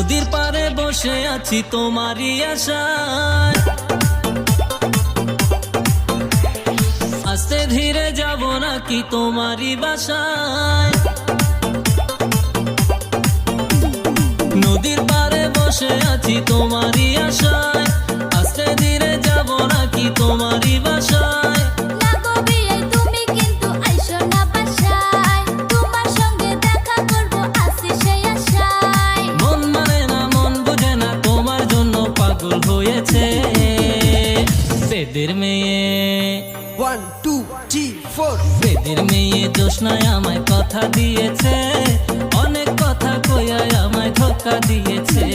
নদীর পাড়ে বসে আছি তোমারই আশায়, আস্তে ধীরে যাব নাকি তোমারই বাসায়। নদীর পাড়ে বসে আছি তোমারই আশায়, আস্তে ধীরে যাব নাকি তোমারই বাসায়। হয়েছে বেদের মেয়ে 1 2 3 4 বেদের মেয়ে জোসনায় আমায় কথা দিয়েছে, অনেক কথা কইয়া আমায় ধোঁকা দিয়েছে।